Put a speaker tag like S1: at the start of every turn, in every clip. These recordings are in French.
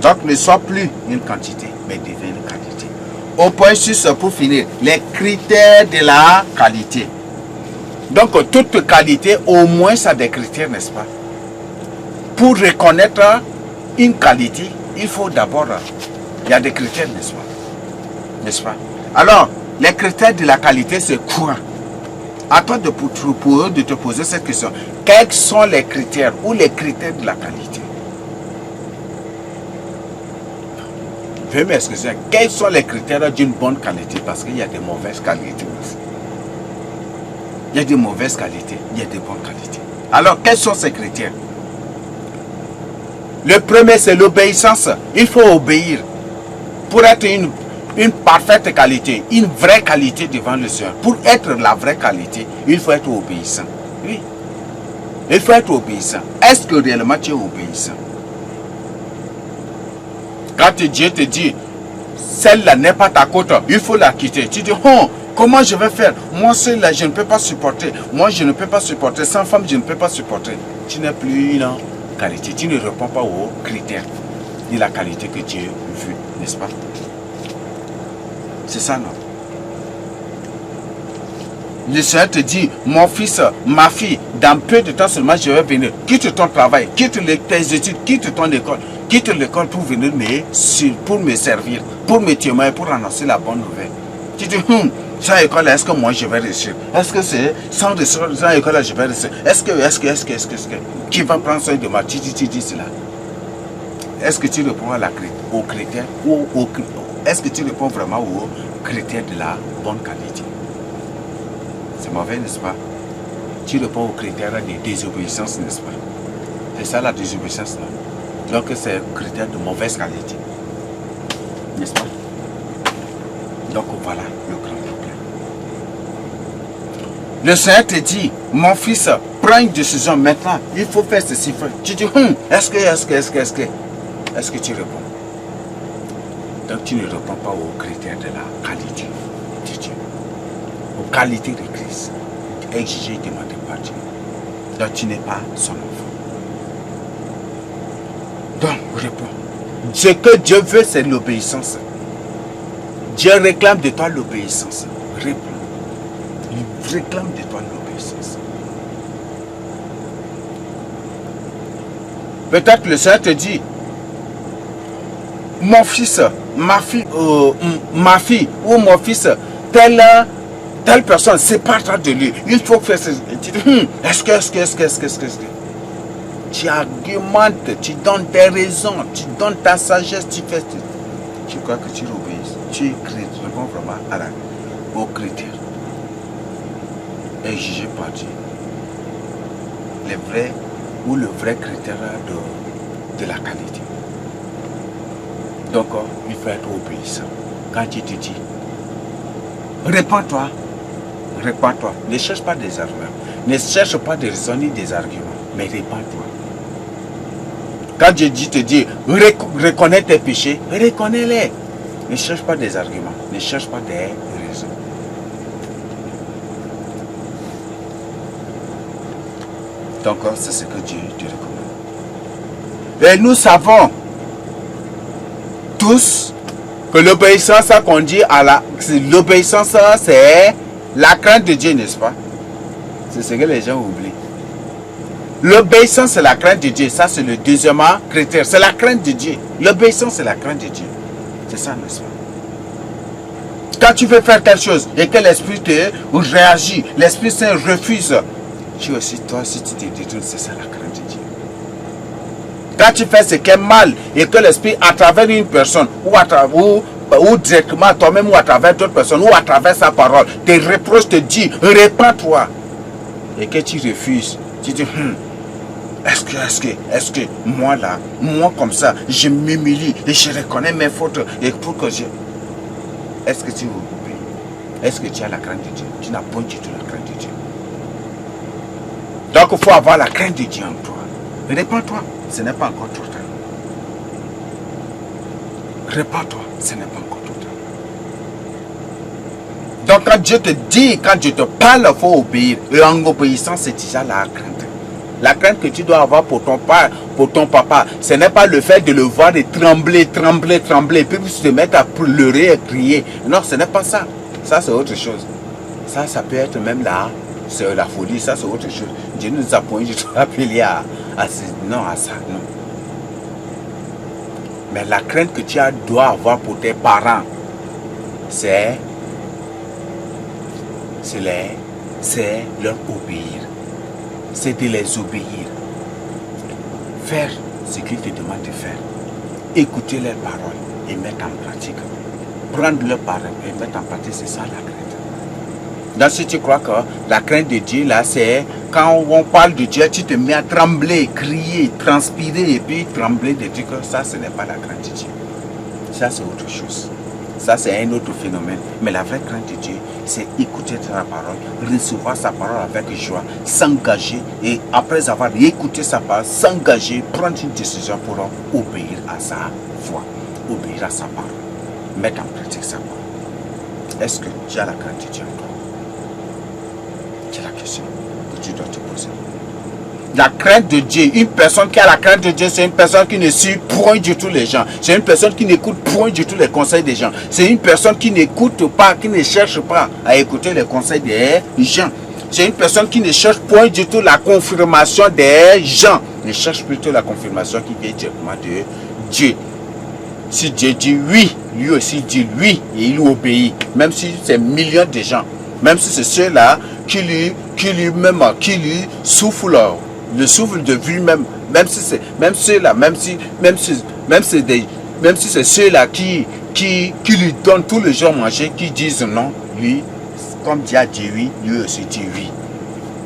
S1: Donc ne soit plus une quantité, mais devient une qualité. Au point 6, pour finir, les critères de la qualité. Donc toute qualité, au moins ça a des critères, n'est-ce pas? Pour reconnaître une qualité, il faut d'abord, il y a des critères, n'est-ce pas? N'est-ce pas? Alors, les critères de la qualité, c'est quoi? À toi de te poser cette question. Quels sont les critères ou les critères de la qualité? Veuillez m'excuser. Quels sont les critères d'une bonne qualité? Parce qu'il y a des mauvaises qualités aussi. Il y a des mauvaises qualités, il y a des bonnes qualités. Alors, quels sont ces critères? Le premier, c'est l'obéissance. Il faut obéir. Pour être une parfaite qualité, une vraie qualité devant le Seigneur. Pour être la vraie qualité, il faut être obéissant. Oui. Il faut être obéissant. Est-ce que réellement tu es obéissant? Quand Dieu te dit, celle-là n'est pas ta côte, il faut la quitter. Tu dis, oh, comment je vais faire? Moi, celle-là, je ne peux pas supporter. Moi, je ne peux pas supporter. Sans femme, je ne peux pas supporter. Tu n'es plus une qualité. Tu ne réponds pas aux critères de la qualité que Dieu veut, n'est-ce pas? C'est ça, non? Le Seigneur te dit, mon fils, ma fille, dans peu de temps seulement, je vais venir. Quitte ton travail, quitte tes études, quitte ton école. Quitte l'école pour venir pour me servir, pour me témoigner, pour annoncer la bonne nouvelle. Tu dis, sans école, est-ce que moi je vais réussir? Est-ce que c'est sans école, je vais réussir? Est-ce que qui va prendre soin de moi? Tu dis cela. Est-ce que tu réponds aux critères ou est-ce que tu réponds vraiment aux critères de la bonne qualité? C'est mauvais, n'est-ce pas? Tu réponds aux critères de désobéissance, n'est-ce pas? C'est ça la désobéissance, là. Donc c'est un critère de mauvaise qualité. N'est-ce pas? Donc voilà le grand problème. Le Seigneur te dit, mon fils, prends une décision maintenant. Il faut faire ceci. Tu dis, est-ce que tu réponds? Donc tu ne réponds pas aux critères de la qualité de Dieu. Aux qualités de Christ. Exigées et demandées par Dieu. Donc tu n'es pas son enfant. Donc, réponds. Ce que Dieu veut, c'est l'obéissance. Dieu réclame de toi l'obéissance. Réponds. Il réclame de toi l'obéissance. Peut-être le Seigneur te dit, mon fils, ma fille ou mon fils, telle personne, sépare-toi de lui. Il faut faire ça. Tu dis, est-ce que tu argumentes, tu donnes tes raisons, tu donnes ta sagesse, tu fais. Tu crois que tu obéis. Tu réponds vraiment aux critères exigés par Dieu. Les vrais ou le vrai critère de la qualité. Donc, il faut être obéissant. Quand tu te dis, répands-toi. Ne cherche pas des arguments. Ne cherche pas des raisons ni des arguments. Mais répands-toi. Quand Dieu te dit, reconnais tes péchés, reconnais-les. Ne cherche pas des arguments, ne cherche pas des raisons. Donc, c'est ce que Dieu te recommande. Et nous savons tous que l'obéissance conduit à l'obéissance, c'est la crainte de Dieu, n'est-ce pas? C'est ce que les gens oublient. L'obéissance, c'est la crainte de Dieu. Ça, c'est le deuxième critère. C'est la crainte de Dieu. L'obéissance, c'est la crainte de Dieu. C'est ça, n'est-ce pas? Quand tu veux faire quelque chose et que l'Esprit te réagit, l'Esprit Saint refuse, tu aussi, toi aussi, tu te détournes. C'est ça la crainte de Dieu. Quand tu fais ce qui est mal et que l'Esprit, à travers une personne ou directement toi-même ou à travers d'autres personnes ou à travers sa parole, te reproche, te dit, répands-toi. Et que tu refuses, tu dis, est-ce que moi là, moi comme ça, je m'humilie et je reconnais mes fautes et pour que je... Est-ce que tu obéis? Est-ce que tu as la crainte de Dieu? Tu n'as pas du tout la crainte de Dieu. Donc il faut avoir la crainte de Dieu en toi. Répands-toi, ce n'est pas encore trop tard. Répands-toi, ce n'est pas encore trop tard. Donc quand Dieu te dit, quand Dieu te parle, il faut obéir. Et en obéissant, c'est déjà la crainte. La crainte que tu dois avoir pour ton papa, ce n'est pas le fait de le voir et trembler, puis se mettre à pleurer et crier. Non, ce n'est pas ça. Ça, c'est autre chose. Ça peut être même là, c'est la folie, ça, c'est autre chose. Dieu nous a pointé, je dois appeler à ça, non. Mais la crainte que tu dois avoir pour tes parents, c'est leur obéir. C'est de les obéir. Faire ce qu'ils te demandent de faire. Écouter leurs paroles et mettre en pratique. Prendre leurs paroles et mettre en pratique, c'est ça la crainte. Donc si tu crois que la crainte de Dieu, là, c'est quand on parle de Dieu, tu te mets à trembler, crier, transpirer et puis trembler de trucs. Ça, ce n'est pas la crainte de Dieu. Ça, c'est autre chose. Ça, c'est un autre phénomène. Mais la vraie crainte de Dieu, c'est écouter sa parole, recevoir sa parole avec joie, s'engager et après avoir écouté sa parole, s'engager, prendre une décision pour obéir à sa voix, obéir à sa parole, mettre en pratique sa parole. Est-ce que tu as la crainte de Dieu en toi? C'est la question que tu dois te poser. La crainte de Dieu, une personne qui a la crainte de Dieu, c'est une personne qui ne suit point du tout les gens. C'est une personne qui n'écoute point du tout les conseils des gens. C'est une personne qui n'écoute pas, qui ne cherche pas à écouter les conseils des gens. C'est une personne qui ne cherche point du tout la confirmation des gens. Il cherche plutôt la confirmation qui vient directement de Dieu. Si Dieu dit oui, lui aussi dit oui et il obéit. Même si c'est millions de gens. Même si c'est ceux-là qui lui soufflent le souffle de vie même si c'est ceux-là qui lui donnent tous les jours manger, qui disent non, lui, comme Dieu a dit oui, lui aussi dit oui.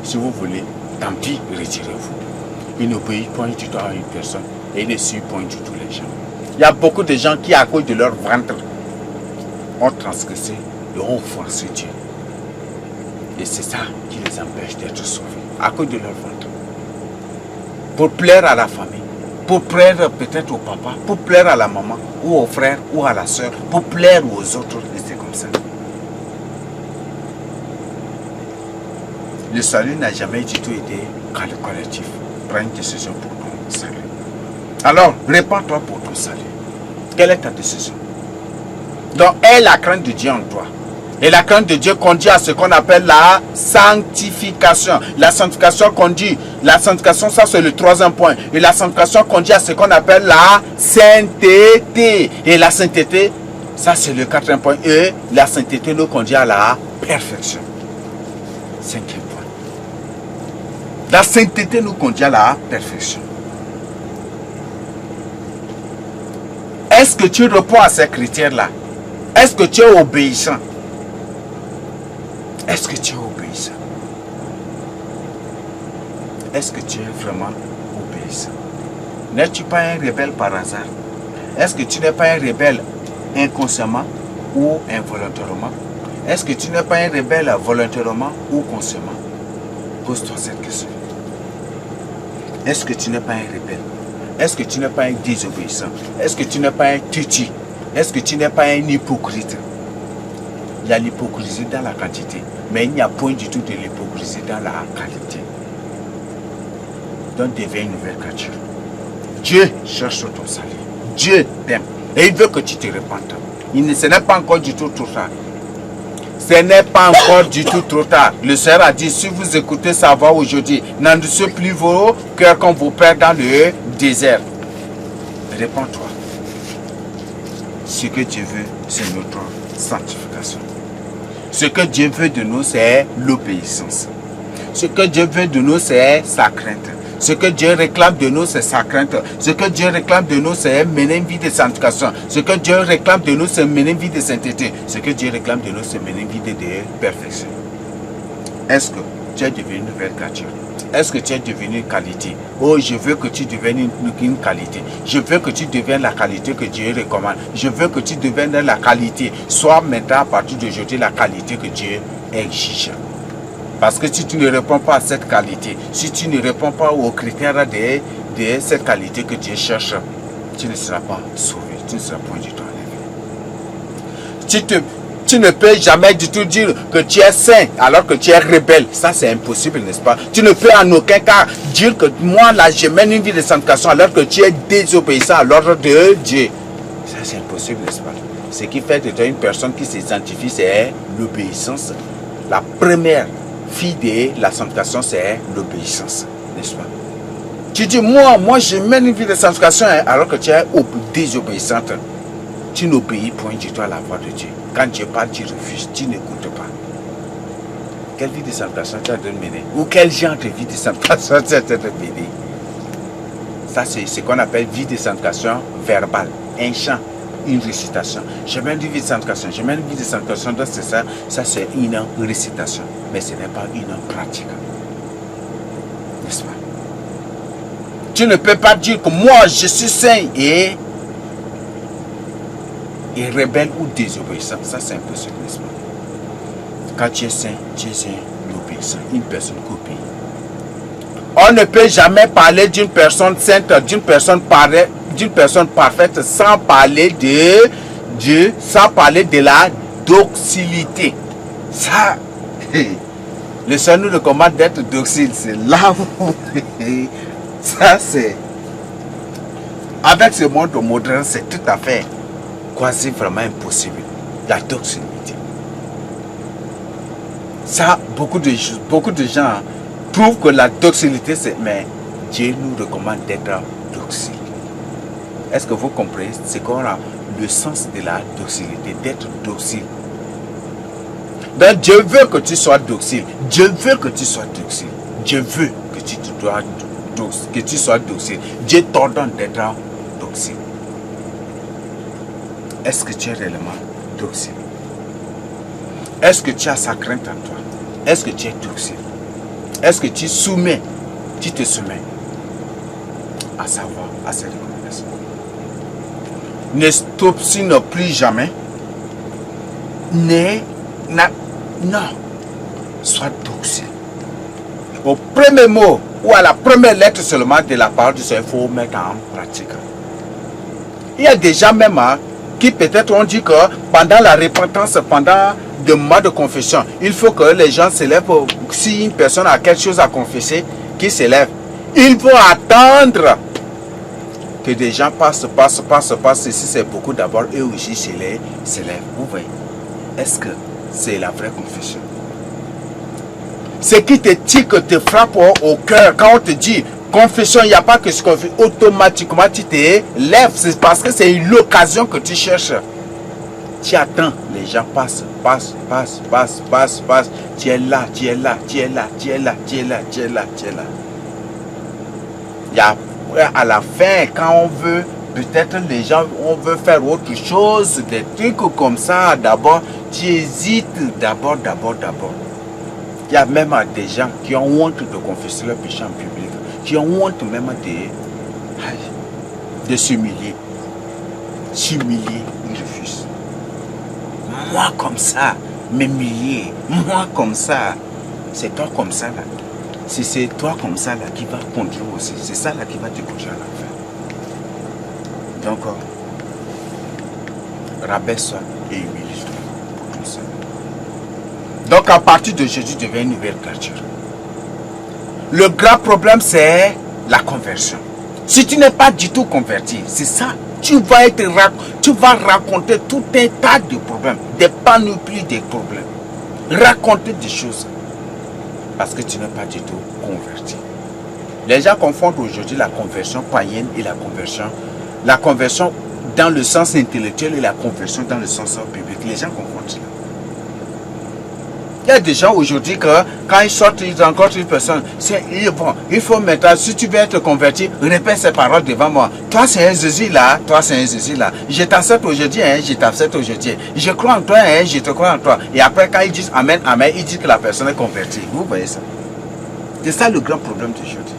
S1: Si vous voulez, tant pis, retirez-vous. Il n'obéit point du tout à une personne et il ne suit point du tout les gens. Il y a beaucoup de gens qui, à cause de leur ventre, ont transgressé et ont offensé Dieu. Et c'est ça qui les empêche d'être sauvés, à cause de leur ventre. Pour plaire à la famille, pour plaire peut-être au papa, pour plaire à la maman, ou au frère, ou à la soeur, pour plaire aux autres, et c'est comme ça. Le salut n'a jamais du tout été collectif. Prends une décision pour ton salut. Alors, répands-toi pour ton salut. Quelle est ta décision? Donc, aie la crainte de Dieu en toi. Et la crainte de Dieu conduit à ce qu'on appelle la sanctification. La sanctification conduit. La sanctification, ça c'est le troisième point. Et la sanctification conduit à ce qu'on appelle la sainteté. Et la sainteté, ça c'est le quatrième point. Et la sainteté nous conduit à la perfection. Cinquième point. La sainteté nous conduit à la perfection. Est-ce que tu réponds à ces critères-là? Est-ce que tu es obéissant? Est-ce que tu es obéissant? Est-ce que tu es vraiment obéissant? N'es-tu pas un rebelle par hasard? Est-ce que tu n'es pas un rebelle inconsciemment ou involontairement? Est-ce que tu n'es pas un rebelle volontairement ou consciemment? Pose-toi cette question. Est-ce que tu n'es pas un rebelle? Est-ce que tu n'es pas un désobéissant? Est-ce que tu n'es pas un tutu? Est-ce que tu n'es pas un hypocrite? Il y a l'hypocrisie dans la quantité, mais il n'y a point du tout de l'hypocrisie dans la qualité. Donc deviens une nouvelle créature. Dieu cherche ton salut. Dieu t'aime. Et il veut que tu te répandes. Ce n'est pas encore du tout trop tard. Ce n'est pas encore du tout trop tard. Le Seigneur a dit, si vous écoutez sa voix aujourd'hui, n'endurcissez plus vos cœurs comme vos pères dans le désert. Répands-toi. Ce que Dieu veut, c'est notre sanctification. Ce que Dieu veut de nous, c'est l'obéissance. Ce que Dieu veut de nous, c'est sa crainte. Ce que Dieu réclame de nous, c'est sa crainte. Ce que Dieu réclame de nous, c'est mener une vie de sanctification. Ce que Dieu réclame de nous, c'est mener une vie de sainteté. Ce que Dieu réclame de nous, c'est mener une vie de perfection. Est-ce que tu es devenu une nouvelle créature? Est-ce que tu es devenu une qualité? Oh, je veux que tu deviennes une qualité. Je veux que tu deviennes la qualité que Dieu recommande. Je veux que tu deviennes la qualité. Sois maintenant, à partir d'aujourd'hui, la qualité que Dieu exige. Parce que si tu ne réponds pas à cette qualité, si tu ne réponds pas aux critères de cette qualité que Dieu cherche, tu ne seras pas sauvé. Tu ne seras point du tout enlevé. Tu ne peux jamais du tout dire que tu es saint alors que tu es rebelle. Ça, c'est impossible, n'est-ce pas? Tu ne peux en aucun cas dire que moi, là, je mène une vie de sanctification alors que tu es désobéissant à l'ordre de Dieu. Ça, c'est impossible, n'est-ce pas? Ce qui fait de toi une personne qui se sanctifie, c'est l'obéissance. La première fille de la sanctification, c'est l'obéissance, n'est-ce pas? Tu dis, moi, je mène une vie de sanctification alors que tu es désobéissante. Tu n'obéis point du tout à la voix de Dieu. Quand Dieu parle, tu refuses, tu n'écoutes pas. Quelle vie de sanctification tu as de mener? Ou quel genre de vie de sanctification tu as de mener? Ça, c'est ce qu'on appelle vie de sanctification verbale. Un chant, une récitation. Je mène une vie de sanctification, je mène une vie de sanctification, donc c'est ça. Ça, c'est une récitation. Mais ce n'est pas une pratique. N'est-ce pas? Tu ne peux pas dire que moi, je suis saint et rebelle ou désobéissant. Ça, c'est impossible, n'est-ce pas? Quand tu es saint, l'obéissant. Une personne copie. On ne peut jamais parler d'une personne sainte, d'une personne parfaite sans parler de Dieu, sans parler de la docilité. Ça, le Seigneur nous recommande d'être docile. C'est là où... Ça, c'est... Avec ce monde moderne, c'est tout à fait... quasi vraiment impossible. La docilité. Ça, beaucoup de gens trouvent que la docilité, c'est... Mais Dieu nous recommande d'être docile. Est-ce que vous comprenez? C'est qu'on a le sens de la docilité, d'être docile. Donc Dieu veut que tu sois docile. Dieu veut que tu sois docile. Dieu veut que tu sois docile. Dieu t'ordonne d'être docile. Est-ce que tu es réellement docile? Est-ce que tu as sa crainte en toi? Est-ce que tu es docile? Est-ce que tu te soumets à savoir, à cette recommandation? Ne t'obstine plus jamais. Non. Sois docile. Au premier mot ou à la première lettre seulement de la parole du Seigneur, il faut mettre en pratique. Il y a des gens même qui peut-être ont dit que pendant la repentance, pendant le mois de confession, il faut que les gens s'élèvent. Si une personne a quelque chose à confesser, qu'il s'élève. Il faut attendre que des gens passent. Et si c'est beaucoup, d'abord, eux aussi s'élèvent. Vous voyez? Est-ce que c'est la vraie confession? Ce qui te tique, te frappe au cœur, quand on te dit confession, il n'y a pas que ce qu'on fait, automatiquement tu te lèves. C'est parce que c'est l'occasion que tu cherches. Tu attends, les gens passent. Tu es là. Il y a, à la fin, quand on veut, peut-être les gens, on veut faire autre chose, des trucs comme ça, d'abord, tu hésites d'abord. Il y a même des gens qui ont honte de confesser leur péché en public, qui ont honte même de s'humilier. S'humilier, ils refusent. Moi comme ça, m'humilier, moi comme ça, c'est toi comme ça là. Si c'est toi comme ça là qui va conduire aussi, c'est ça là qui va te conduire à l'enfer. Donc, rabaisse-toi et humilie-toi pour ton Seigneur. Donc à partir de Jésus, tu deviens une nouvelle créature. Le grand problème, c'est la conversion. Si tu n'es pas du tout converti, c'est ça. Tu vas raconter tout un tas de problèmes, des panoplies de problèmes. Raconter des choses. Parce que tu n'es pas du tout converti. Les gens confondent aujourd'hui la conversion païenne et la conversion dans le sens intellectuel et la conversion dans le sens biblique. Les gens confondent cela. Il y a des gens aujourd'hui que quand ils sortent, ils rencontrent une personne. Il faut maintenant, si tu veux être converti, répète ces paroles devant moi. Toi, c'est un Jésus là. Je t'accepte aujourd'hui, je t'accepte aujourd'hui. Je crois en toi, je te crois en toi. Et après, quand ils disent Amen, Amen, ils disent que la personne est convertie. Vous voyez ça? C'est ça le grand problème d'aujourd'hui.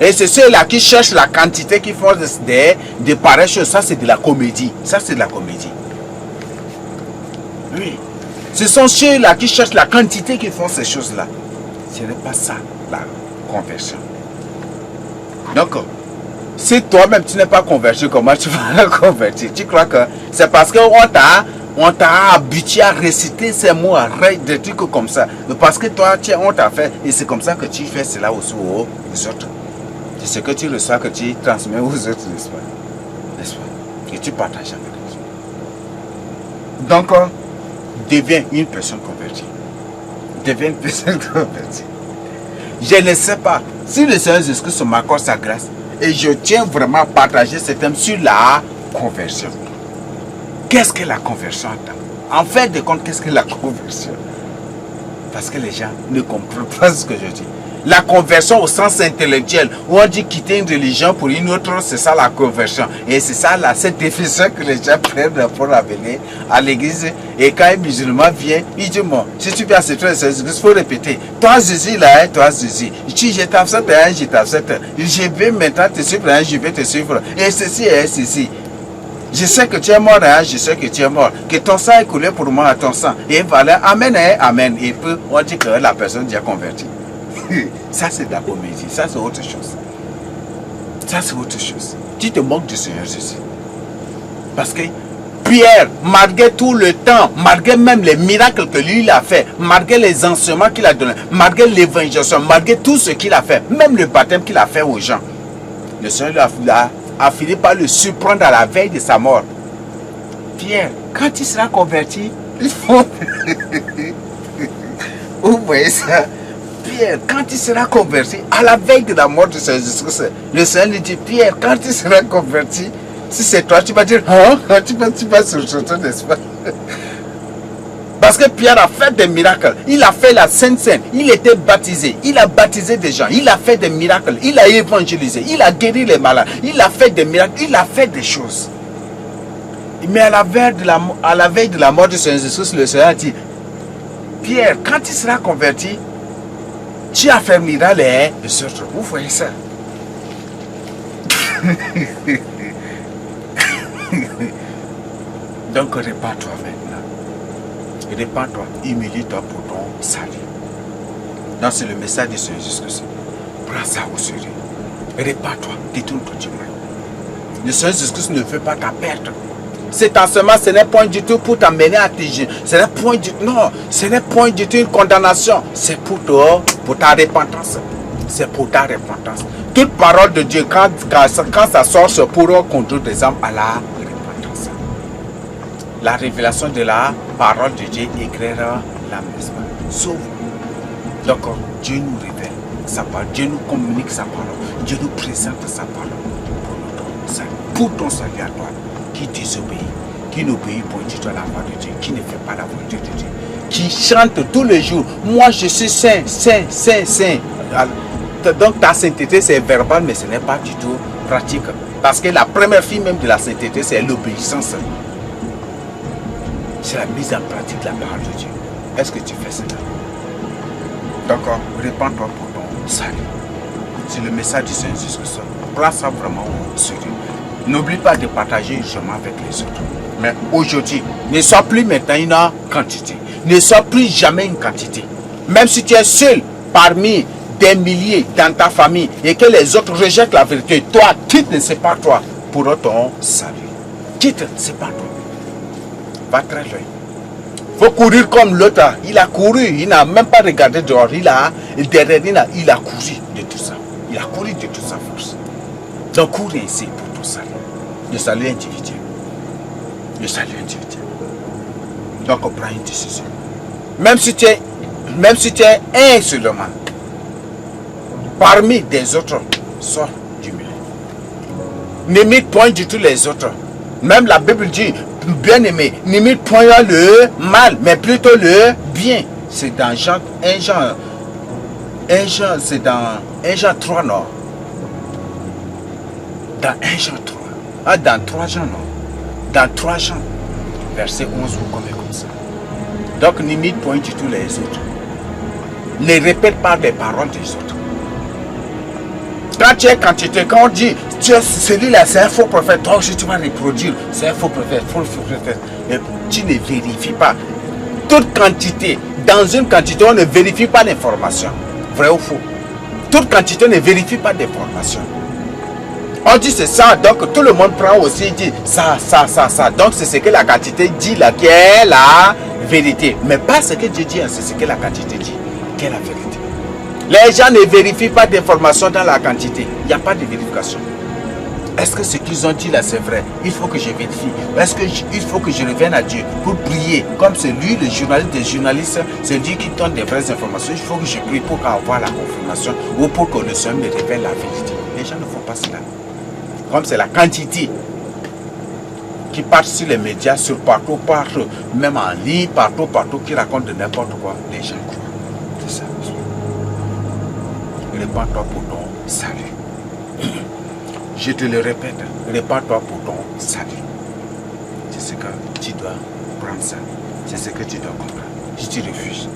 S1: Et c'est ceux-là qui cherchent la quantité, qui font des pareilles choses. Ça, c'est de la comédie. Oui. Ce sont ceux-là qui cherchent la quantité qui font ces choses-là. Ce n'est pas ça, la conversion. Donc, Si toi-même tu n'es pas converti, comment tu vas convertir? Tu crois que c'est parce qu'on t'a habitué à réciter ces mots, à des trucs comme ça. Mais parce que toi, on t'a fait, et c'est comme ça que tu fais cela aussi aux autres. C'est ce que tu reçois, que tu transmets aux autres, n'est-ce pas? N'est-ce pas? Et tu partages avec les autres. Donc, deviens une personne convertie. Deviens une personne convertie. Je ne sais pas si le Seigneur Jésus-Christ m'accorde sa grâce. Et je tiens vraiment à partager ce thème sur la conversion. Qu'est-ce que la conversion en fait de compte, qu'est-ce que la conversion? Parce que les gens ne comprennent pas ce que je dis. La conversion au sens intellectuel, où on dit quitter une religion pour une autre, c'est ça la conversion. Et c'est ça cette définition que les gens prennent pour amener à l'église. Et quand un musulman vient, il dit, bon, si tu viens à cette chose, il faut répéter. Toi Jésus là, toi Jésus. Je t'accepte, je t'accepte. Je vais maintenant te suivre, je vais te suivre. Et ceci et ceci. Je sais que tu es mort, je sais que tu es mort. Que ton sang est coulé pour moi, ton sang. Et voilà, amen, amen. Et puis, on dit que la personne est convertie. Ça, c'est de la comédie. Ça, c'est autre chose. Ça, c'est autre chose. Tu te moques du Seigneur Jésus. Parce que Pierre, malgré tout le temps, malgré même les miracles que lui il a fait, malgré les enseignements qu'il a donnés, malgré l'évangélisation, malgré tout ce qu'il a fait, même le baptême qu'il a fait aux gens, le Seigneur a fini par le surprendre à la veille de sa mort. Pierre, quand il sera converti, il faut... Vous voyez ça? Pierre, quand il sera converti, à la veille de la mort de Jésus-Christ, le Seigneur lui dit, Pierre, quand il sera converti, si c'est toi, tu vas dire, hein? Tu vas surtout, n'est-ce pas? Parce que Pierre a fait des miracles. Il a fait la Sainte Seine. Il était baptisé. Il a baptisé des gens. Il a fait des miracles. Il a évangélisé. Il a guéri les malades. Il a fait des miracles. Il a fait des choses. Mais à la veille de la mort de Jésus-Christ, le Seigneur a dit, Pierre, quand il sera converti, tu affermiras les autres. Vous voyez ça? Donc, répands-toi maintenant. Répands-toi, humilie-toi pour ton salut. Donc, c'est le message de Seigneur Jésus-Christ. Prends ça au sérieux. Répands-toi, détourne-toi du mal. Le Seigneur Jésus-Christ ne veut pas ta perte. Cet enseignement, ce n'est point du tout pour t'amener à tes jeunes. Ce n'est point du tout, non, ce n'est point du tout une condamnation. C'est pour toi, pour ta repentance. C'est pour ta repentance. Toute parole de Dieu, quand ça sort, c'est pour conduire des hommes à la repentance. La révélation de la parole de Dieu éclairera l'âme, n'est-ce pas? Sauve. Donc, Dieu nous révèle sa parole. Dieu nous communique sa parole. Dieu nous présente sa parole pour notre salut. Pour ton salut à toi. Qui désobéit, qui n'obéit pas du tout à la voix de Dieu, qui ne fait pas la volonté de Dieu, qui chante tous les jours, moi je suis saint, saint, saint, saint. Donc ta sainteté c'est verbal, mais ce n'est pas du tout pratique. Parce que la première fille même de la sainteté, c'est l'obéissance. C'est la mise en pratique de la parole de Dieu. Est-ce que tu fais cela? Donc, répands-toi pour ton salut. C'est le message du Seigneur Jésus-Christ. Prends ça vraiment au sérieux. N'oublie pas de partager le chemin avec les autres. Mais aujourd'hui, ne sois plus maintenant une quantité. Ne sois plus jamais une quantité. Même si tu es seul parmi des milliers dans ta famille et que les autres rejettent la vérité, toi, quitte ne sépare toi pour ton salut. Quitte, sépare toi. Va très loin. Il faut courir comme l'autre. Il a couru, il n'a même pas regardé dehors. Il a couru de tout ça. Il a couru de toute sa force. Donc cours ainsi pour ton salut. Le salut individuel. Le salut individuel. Donc on prend une décision. Même si tu es un seulement, parmi des autres, sors du milieu. N'imite point du tout les autres. Même la Bible dit, bien aimé, n'imite point le mal, mais plutôt le bien. C'est dans c'est dans 1 Jean 3, non? Dans 1 Jean 3. Ah, dans 3 Jean, non? Dans 3 Jean, verset 11, vous comme ça. Donc, n'imite point du tout les autres. Ne répète pas les paroles des autres. Quand tu es quantité, quand on dit, celui-là, c'est un faux prophète, toi aussi tu vas reproduire, c'est un faux prophète, et tu ne vérifies pas. Toute quantité, dans une quantité, on ne vérifie pas l'information. Vrai ou faux? Toute quantité ne vérifie pas d'information. On dit c'est ça, donc tout le monde prend aussi, dit ça. Donc c'est ce que la quantité dit là, qui est la vérité. Mais pas ce que Dieu dit, c'est ce que la quantité dit, qui est la vérité. Les gens ne vérifient pas d'informations dans la quantité. Il n'y a pas de vérification. Est-ce que ce qu'ils ont dit là c'est vrai? Il faut que je vérifie. Est-ce qu'il faut que je revienne à Dieu pour prier? Comme c'est lui, le journaliste des journalistes, c'est lui qui donne des vraies informations. Il faut que je prie pour avoir la confirmation ou pour que le Seigneur me révèle la vérité. Les gens ne font pas cela. Comme c'est la quantité qui part sur les médias, sur partout, même en ligne, partout, qui raconte de n'importe quoi, les gens croient. C'est ça. Répands-toi pour ton salut. Je te le répète, répands-toi pour ton salut. C'est ce que tu dois prendre ça. C'est ce que tu dois comprendre. Si tu refuses,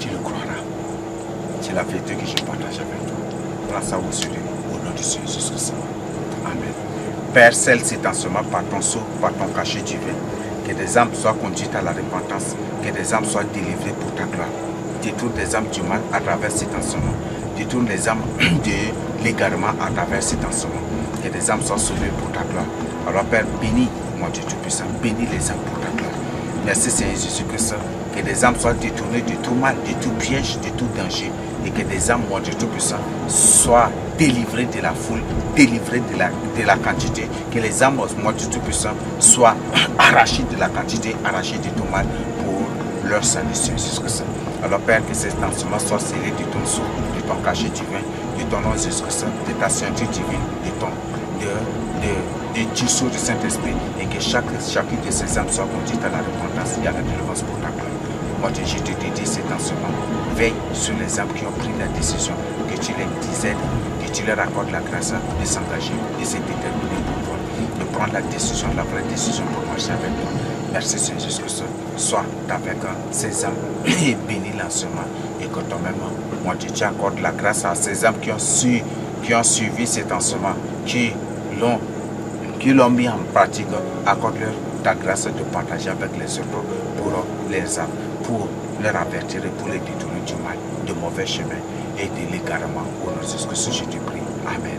S1: tu le croiras. C'est la vérité que je partage avec toi. Prends ça au sérieux, au nom du Seigneur Jésus-Christ. Amen. Père, scelle cet enseignement par ton sceau, par ton cachet divin. Que des âmes soient conduites à la repentance. Que des âmes soient délivrées pour ta gloire. Détourne des âmes du mal à travers cet enseignement. Détourne les âmes de l'égarement à travers cet enseignement. Que des âmes soient sauvées pour ta gloire. Alors Père, bénis, mon Dieu Tout-Puissant, bénis les âmes pour ta gloire. Merci Seigneur Jésus-Christ. Que des âmes soient détournées de tout mal, de tout piège, de tout danger. Et que des âmes, mon Dieu Tout-Puissant, soient délivrées de la foule, délivrées de la quantité. Que les âmes, mon Dieu Tout-Puissant, soient arrachées de la quantité, arrachées de tout mal pour leur salut, Seigneur Jésus-Christ. Alors Père, que cet enseignement soit scellé de ton sceau, de ton cachet divin, de ton nom Jésus-Christ, de ta sainteté divine, du sceau du Saint-Esprit, et que chacune de ces âmes soit conduite à la repentance et à la délivrance pour ta gloire. Moi Dieu, je te dédie cet enseignement. Veille sur les âmes qui ont pris la décision, que tu les aides, que tu leur accordes la grâce de s'engager, de se déterminer pour toi, de prendre la décision, la vraie décision pour marcher avec toi. Merci Seigneur Jésus-Christ. Sois avec ces âmes et bénis l'enseignement. Et que toi-même, mon Dieu, tu accordes la grâce à ces âmes qui ont suivi cet enseignement, qui l'ont mis en pratique. Accorde-leur ta grâce de partager avec les autres pour les âmes, pour leur avertir et pour les détourner du mal, de mauvais chemins et de l'égarement. Au nom de Jésus-Christ, je te prie. Amen.